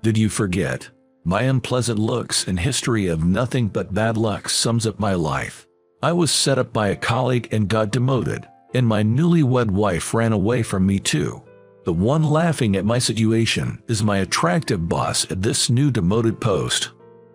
Did you forget? My unpleasant looks and history of nothing but bad luck sums up my life. I was set up by a colleague and got demoted, and my newlywed wife ran away from me too. The one laughing at my situation is my attractive boss at this new demoted post.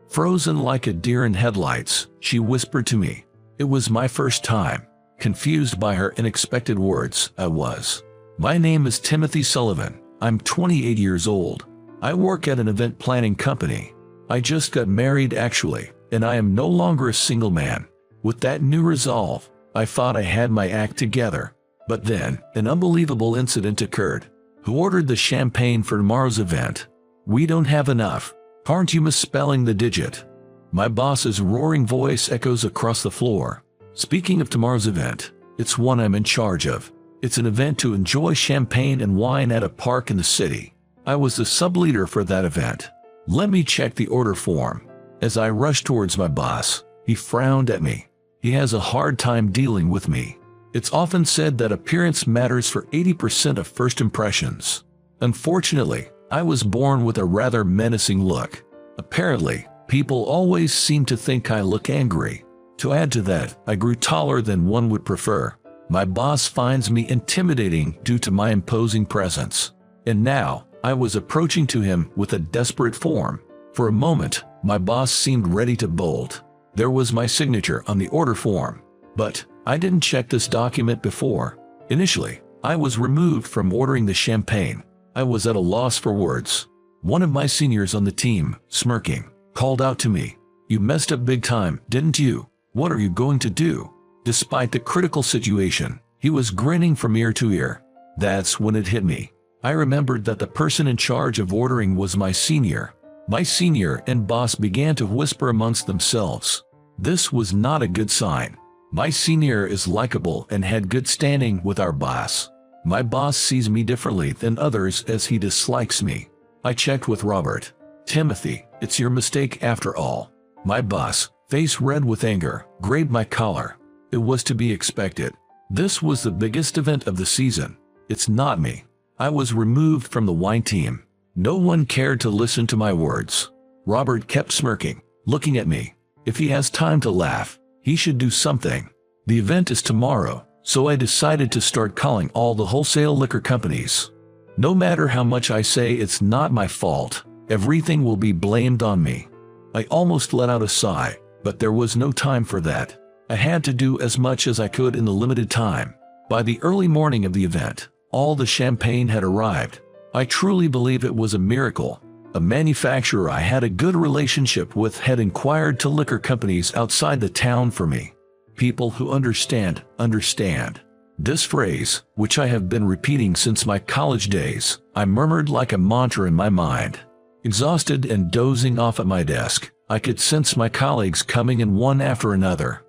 Frozen like a deer in headlights, she whispered to me. It was my first time. Confused by her unexpected words, I was. My name is Timothy Sullivan. I'm 28 years old. I work at an event planning company. I just got married actually, and I am no longer a single man. With that new resolve, I thought I had my act together. But then, an unbelievable incident occurred. Who ordered the champagne for tomorrow's event? We don't have enough. Aren't you misspelling the digit? My boss's roaring voice echoes across the floor. Speaking of tomorrow's event, it's one I'm in charge of. It's an event to enjoy champagne and wine at a park in the city. I was the sub-leader for that event. Let me check the order form. As I rushed towards my boss, he frowned at me. He has a hard time dealing with me. It's often said that appearance matters for 80% of first impressions. Unfortunately, I was born with a rather menacing look. Apparently, people always seem to think I look angry. To add to that, I grew taller than one would prefer. My boss finds me intimidating due to my imposing presence. And now, I was approaching to him with a desperate form. For a moment, my boss seemed ready to bolt. There was my signature on the order form. But I didn't check this document before. Initially, I was removed from ordering the champagne. I was at a loss for words. One of my seniors on the team, smirking, called out to me, "You messed up big time, didn't you? What are you going to do?" Despite the critical situation, he was grinning from ear to ear. That's when it hit me. I remembered that the person in charge of ordering was my senior. My senior and boss began to whisper amongst themselves. This was not a good sign. My senior is likable and had good standing with our boss. My boss sees me differently than others as he dislikes me. I checked with Robert. "Timothy, it's your mistake after all." My boss, face red with anger, grabbed my collar. It was to be expected. This was the biggest event of the season. It's not me. I was removed from the wine team. No one cared to listen to my words. Robert kept smirking, looking at me. If he has time to laugh, he should do something. The event is tomorrow, so I decided to start calling all the wholesale liquor companies. No matter how much I say it's not my fault, everything will be blamed on me. I almost let out a sigh, but there was no time for that. I had to do as much as I could in the limited time. By the early morning of the event, all the champagne had arrived. I truly believe it was a miracle. A manufacturer I had a good relationship with had inquired to liquor companies outside the town for me. People who understand, understand. This phrase, which I have been repeating since my college days, I murmured like a mantra in my mind. Exhausted and dozing off at my desk, I could sense my colleagues coming in one after another.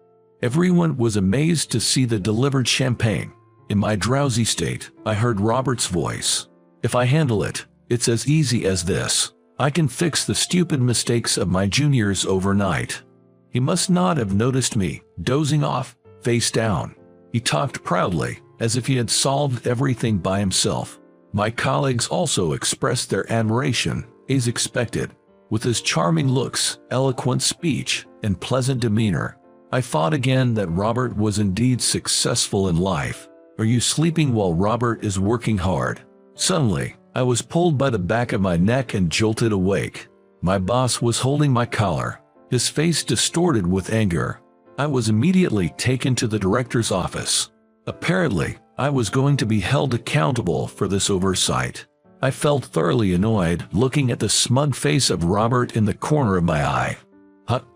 Everyone was amazed to see the delivered champagne. In my drowsy state, I heard Robert's voice. "If I handle it, it's as easy as this. I can fix the stupid mistakes of my juniors overnight." He must not have noticed me, dozing off, face down. He talked proudly, as if he had solved everything by himself. My colleagues also expressed their admiration, as expected. With his charming looks, eloquent speech, and pleasant demeanor, I thought again that Robert was indeed successful in life. Are you sleeping while Robert is working hard? Suddenly, I was pulled by the back of my neck and jolted awake. My boss was holding my collar, his face distorted with anger. I was immediately taken to the director's office. Apparently, I was going to be held accountable for this oversight. I felt thoroughly annoyed looking at the smug face of Robert in the corner of my eye.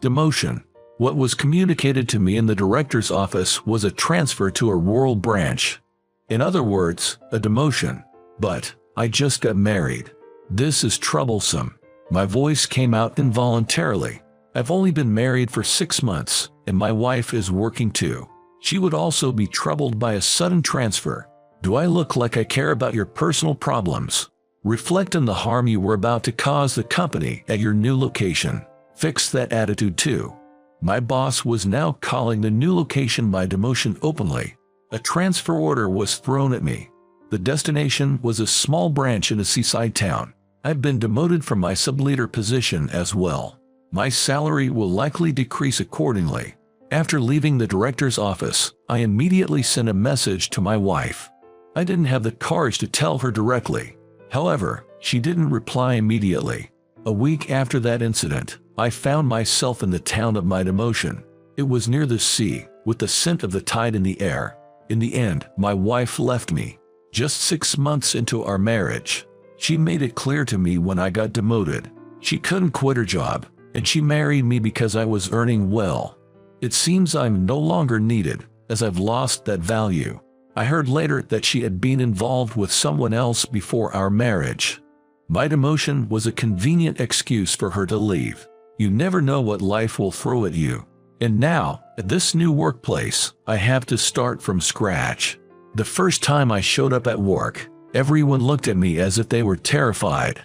Demotion. What was communicated to me in the director's office was a transfer to a rural branch. In other words, a demotion. But I just got married. This is troublesome. My voice came out involuntarily. I've only been married for 6 months, and my wife is working too. She would also be troubled by a sudden transfer. Do I look like I care about your personal problems? Reflect on the harm you were about to cause the company at your new location. Fix that attitude too. My boss was now calling the new location by demotion openly. A transfer order was thrown at me. The destination was a small branch in a seaside town. I've been demoted from my subleader position as well. My salary will likely decrease accordingly. After leaving the director's office, I immediately sent a message to my wife. I didn't have the courage to tell her directly. However, she didn't reply immediately. A week after that incident, I found myself in the town of my demotion. It was near the sea, with the scent of the tide in the air. In the end, my wife left me. Just 6 months into our marriage, she made it clear to me when I got demoted. She couldn't quit her job, and she married me because I was earning well. It seems I'm no longer needed, as I've lost that value. I heard later that she had been involved with someone else before our marriage. My demotion was a convenient excuse for her to leave. You never know what life will throw at you. And now, at this new workplace, I have to start from scratch. The first time I showed up at work, everyone looked at me as if they were terrified.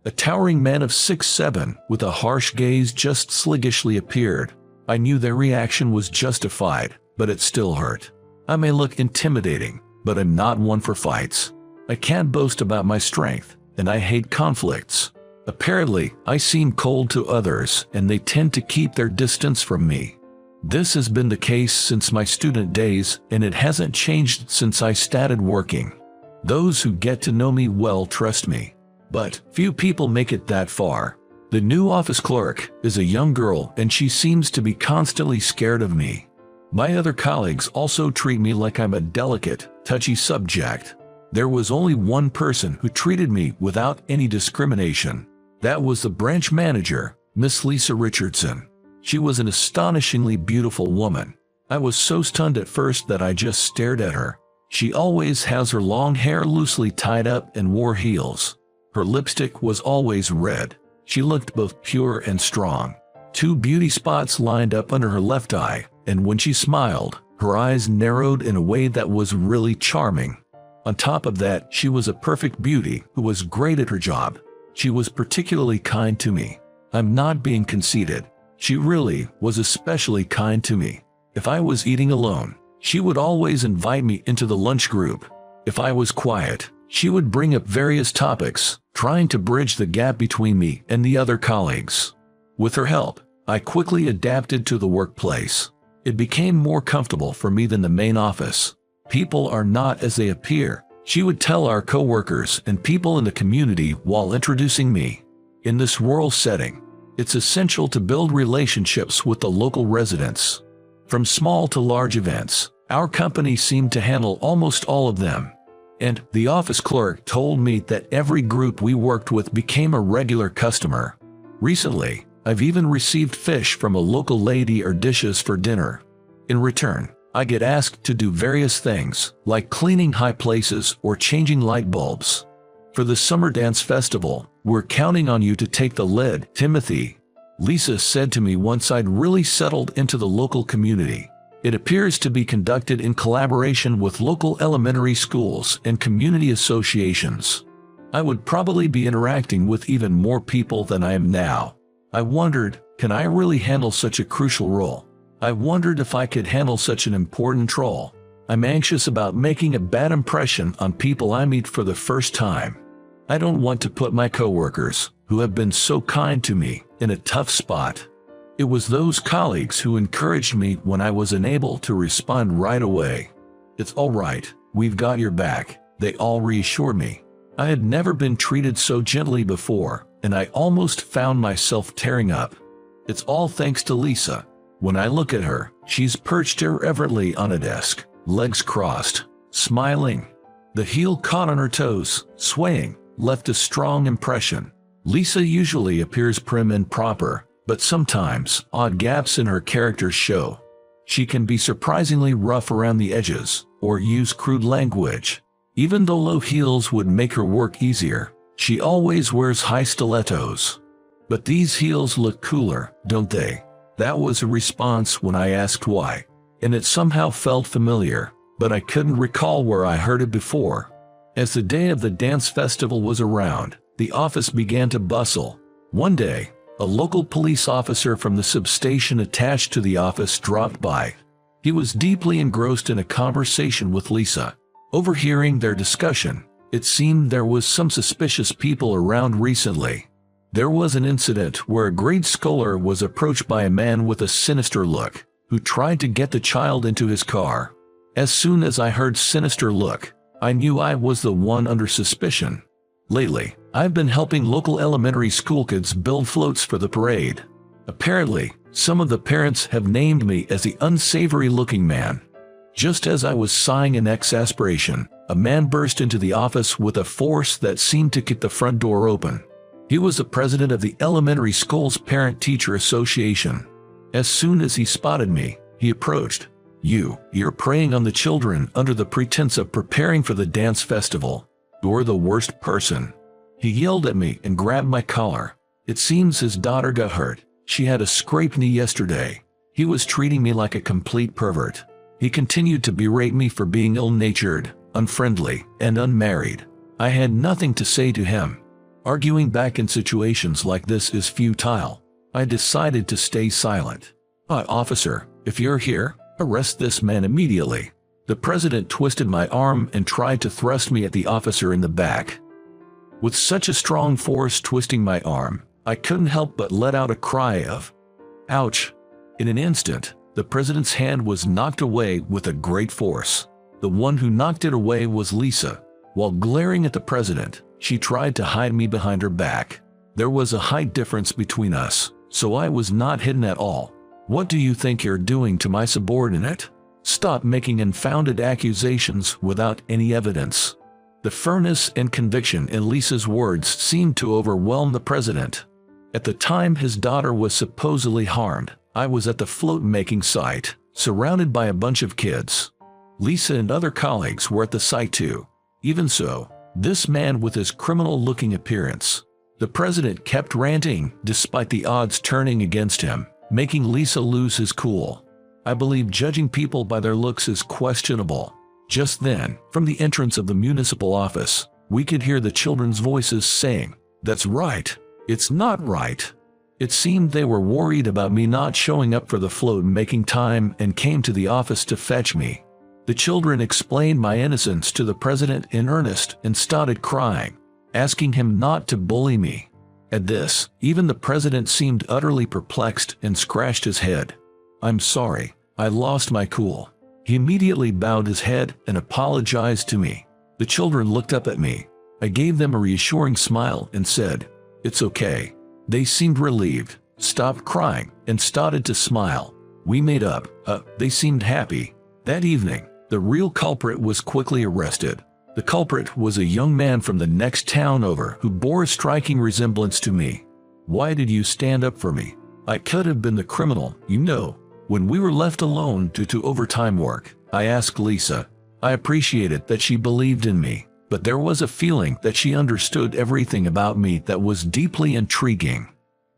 A towering man of 6'7", with a harsh gaze just sluggishly appeared. I knew their reaction was justified, but it still hurt. I may look intimidating, but I'm not one for fights. I can't boast about my strength, and I hate conflicts. Apparently, I seem cold to others, and they tend to keep their distance from me. This has been the case since my student days, and it hasn't changed since I started working. Those who get to know me well trust me. But few people make it that far. The new office clerk is a young girl, and she seems to be constantly scared of me. My other colleagues also treat me like I'm a delicate, touchy subject. There was only one person who treated me without any discrimination. That was the branch manager, Miss Lisa Richardson. She was an astonishingly beautiful woman. I was so stunned at first that I just stared at her. She always has her long hair loosely tied up and wore heels. Her lipstick was always red. She looked both pure and strong. 2 beauty spots lined up under her left eye, and when she smiled, her eyes narrowed in a way that was really charming. On top of that, she was a perfect beauty who was great at her job. She was particularly kind to me. I'm not being conceited. She really was especially kind to me. If I was eating alone, she would always invite me into the lunch group. If I was quiet, she would bring up various topics, trying to bridge the gap between me and the other colleagues. With her help, I quickly adapted to the workplace. It became more comfortable for me than the main office. People are not as they appear, she would tell our co-workers and people in the community while introducing me. In this rural setting, it's essential to build relationships with the local residents. From small to large events, our company seemed to handle almost all of them. And the office clerk told me that every group we worked with became a regular customer. Recently, I've even received fish from a local lady or dishes for dinner. In return, I get asked to do various things, like cleaning high places or changing light bulbs. For the Summer Dance Festival, we're counting on you to take the lead, Timothy. Lisa said to me once I'd really settled into the local community. It appears to be conducted in collaboration with local elementary schools and community associations. I would probably be interacting with even more people than I am now. I wondered, can I really handle such a crucial role? I wondered if I could handle such an important role. I'm anxious about making a bad impression on people I meet for the first time. I don't want to put my coworkers, who have been so kind to me, in a tough spot. It was those colleagues who encouraged me when I was unable to respond right away. It's all right, we've got your back, they all reassured me. I had never been treated so gently before, and I almost found myself tearing up. It's all thanks to Lisa. When I look at her, she's perched irreverently on a desk, legs crossed, smiling. The heel caught on her toes, swaying, left a strong impression. Lisa usually appears prim and proper, but sometimes odd gaps in her character show. She can be surprisingly rough around the edges, or use crude language. Even though low heels would make her work easier, she always wears high stilettos. But these heels look cooler, don't they? That was a response when I asked why, and it somehow felt familiar, but I couldn't recall where I heard it before. As the day of the dance festival was around, the office began to bustle. One day, a local police officer from the substation attached to the office dropped by. He was deeply engrossed in a conversation with Lisa. Overhearing their discussion, It seemed there was some suspicious people around recently. There was an incident where a grade scholar was approached by a man with a sinister look, who tried to get the child into his car. As soon as I heard sinister look, I knew I was the one under suspicion. Lately, I've been helping local elementary school kids build floats for the parade. Apparently, some of the parents have named me as the unsavory-looking man. Just as I was sighing in exasperation, a man burst into the office with a force that seemed to kick the front door open. He was the president of the elementary school's parent-teacher association. As soon as he spotted me, he approached. You're preying on the children under the pretense of preparing for the dance festival. You're the worst person. He yelled at me and grabbed my collar. It seems his daughter got hurt. She had a scraped knee yesterday. He was treating me like a complete pervert. He continued to berate me for being ill-natured, unfriendly, and unmarried. I had nothing to say to him. Arguing back in situations like this is futile. I decided to stay silent. Officer, if you're here, arrest this man immediately. The president twisted my arm and tried to thrust me at the officer in the back. With such a strong force twisting my arm, I couldn't help but let out a cry of, "Ouch!" In an instant, the president's hand was knocked away with a great force. The one who knocked it away was Lisa. While glaring at the president, she tried to hide me behind her back. There was a height difference between us, so I was not hidden at all. "What do you think you're doing to my subordinate? Stop making unfounded accusations without any evidence." The firmness and conviction in Lisa's words seemed to overwhelm the president. At the time his daughter was supposedly harmed, I was at the float-making site, surrounded by a bunch of kids. Lisa and other colleagues were at the site too. Even so, this man with his criminal-looking appearance. The president kept ranting despite the odds turning against him, making Lisa lose his cool. I believe judging people by their looks is questionable. Just then, from the entrance of the municipal office, we could hear the children's voices saying, "That's right. It's not right." It seemed they were worried about me not showing up for the float-making time and came to the office to fetch me. The children explained my innocence to the president in earnest and started crying, asking him not to bully me. At this, even the president seemed utterly perplexed and scratched his head. "I'm sorry, I lost my cool." He immediately bowed his head and apologized to me. The children looked up at me. I gave them a reassuring smile and said, "It's okay." They seemed relieved, stopped crying, and started to smile. We made up. They seemed happy. That evening, the real culprit was quickly arrested. The culprit was a young man from the next town over who bore a striking resemblance to me. "Why did you stand up for me? I could have been the criminal, you know." When we were left alone due to overtime work, I asked Lisa. I appreciated that she believed in me, but there was a feeling that she understood everything about me that was deeply intriguing.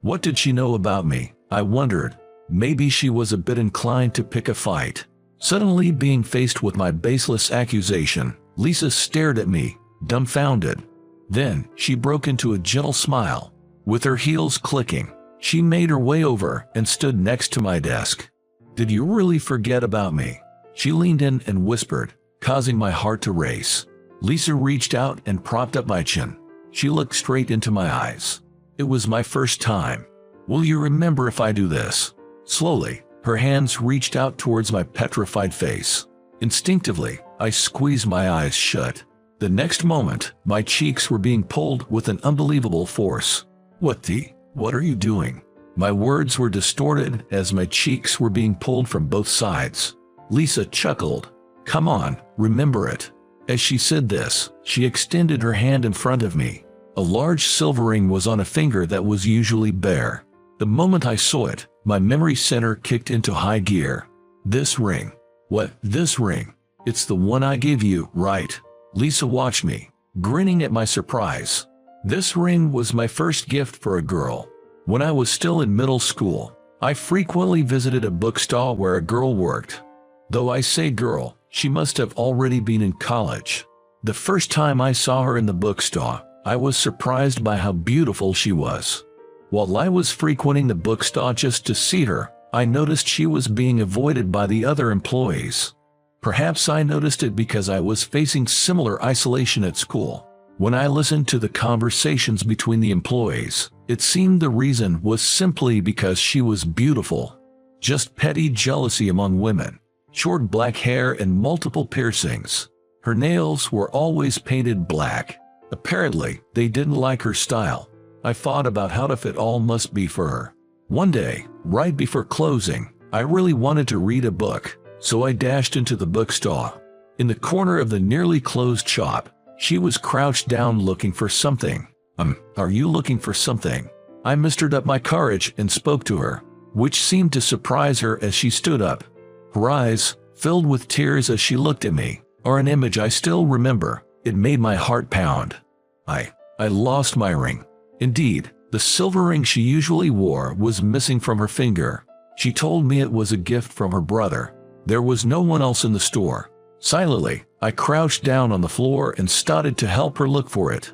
What did she know about me? I wondered. Maybe she was a bit inclined to pick a fight. Suddenly being faced with my baseless accusation, Lisa stared at me, dumbfounded. Then, she broke into a gentle smile. With her heels clicking, she made her way over and stood next to my desk. "Did you really forget about me?" She leaned in and whispered, causing my heart to race. Lisa reached out and propped up my chin. She looked straight into my eyes. It was my first time. "Will you remember if I do this?" Slowly, her hands reached out towards my petrified face. Instinctively, I squeezed my eyes shut. The next moment, my cheeks were being pulled with an unbelievable force. What are you doing?" My words were distorted as my cheeks were being pulled from both sides. Lisa chuckled. "Come on, remember it." As she said this, she extended her hand in front of me. A large silver ring was on a finger that was usually bare. The moment I saw it, my memory center kicked into high gear. "This ring." "What, this ring? It's the one I gave you, right?" Lisa watched me, grinning at my surprise. This ring was my first gift for a girl. When I was still in middle school, I frequently visited a bookstall where a girl worked. Though I say girl, she must have already been in college. The first time I saw her in the bookstore, I was surprised by how beautiful she was. While I was frequenting the bookstore just to see her, I noticed she was being avoided by the other employees. Perhaps I noticed it because I was facing similar isolation at school. When I listened to the conversations between the employees, it seemed the reason was simply because she was beautiful. Just petty jealousy among women. Short black hair and multiple piercings. Her nails were always painted black. Apparently, they didn't like her style. I thought about how tough it all must be for her. One day, right before closing, I really wanted to read a book, so I dashed into the bookstore. In the corner of the nearly closed shop, she was crouched down looking for something. Are you looking for something? I mustered up my courage and spoke to her, which seemed to surprise her as she stood up. Her eyes, filled with tears as she looked at me, are an image I still remember. It made my heart pound. I lost my ring. Indeed, the silver ring she usually wore was missing from her finger. She told me it was a gift from her brother. There was no one else in the store. Silently, I crouched down on the floor and started to help her look for it.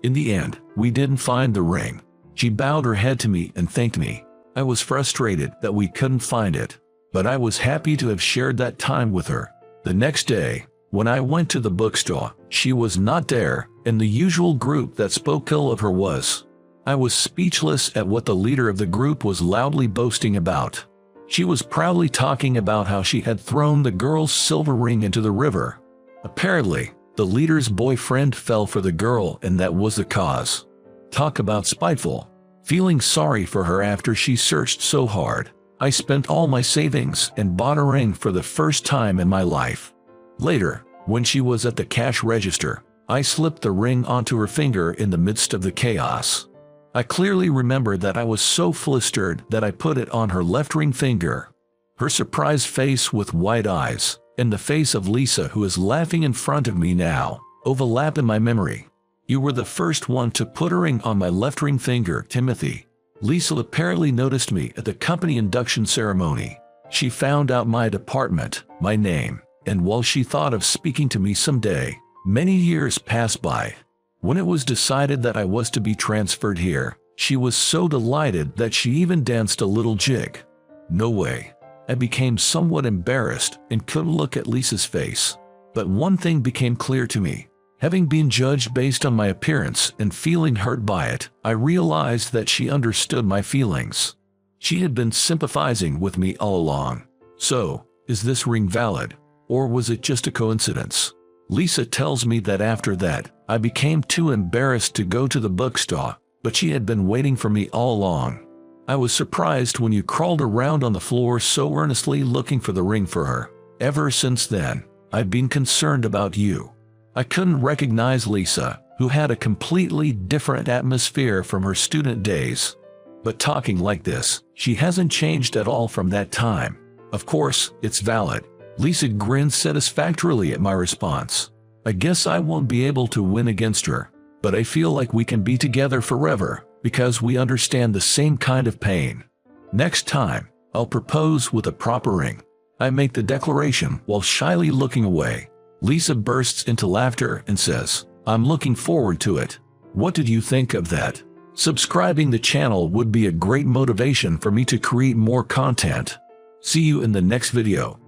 In the end, we didn't find the ring. She bowed her head to me and thanked me. I was frustrated that we couldn't find it, but I was happy to have shared that time with her. The next day, when I went to the bookstore, she was not there, and the usual group that spoke ill of her was. I was speechless at what the leader of the group was loudly boasting about. She was proudly talking about how she had thrown the girl's silver ring into the river. Apparently, the leader's boyfriend fell for the girl and that was the cause. Talk about spiteful. Feeling sorry for her after she searched so hard, I spent all my savings and bought a ring for the first time in my life. Later, when she was at the cash register, I slipped the ring onto her finger in the midst of the chaos. I clearly remember that I was so flustered that I put it on her left ring finger. Her surprised face with wide eyes, and the face of Lisa, who is laughing in front of me now, overlap in my memory. You were the first one to put a ring on my left ring finger, Timothy. Lisa apparently noticed me at the company induction ceremony. She found out my department, my name, and while she thought of speaking to me someday, many years passed by. When it was decided that I was to be transferred here, she was so delighted that she even danced a little jig. No way. I became somewhat embarrassed and couldn't look at Lisa's face. But one thing became clear to me. Having been judged based on my appearance and feeling hurt by it, I realized that she understood my feelings. She had been sympathizing with me all along. So, is this ring valid? Or was it just a coincidence? Lisa tells me that after that, I became too embarrassed to go to the bookstore, but she had been waiting for me all along. I was surprised when you crawled around on the floor so earnestly looking for the ring for her. Ever since then, I've been concerned about you. I couldn't recognize Lisa, who had a completely different atmosphere from her student days. But talking like this, she hasn't changed at all from that time. Of course, it's valid. Lisa grinned satisfactorily at my response. I guess I won't be able to win against her, but I feel like we can be together forever because we understand the same kind of pain. Next time, I'll propose with a proper ring. I make the declaration while shyly looking away. Lisa bursts into laughter and says, "I'm looking forward to it." What did you think of that? Subscribing the channel would be a great motivation for me to create more content. See you in the next video.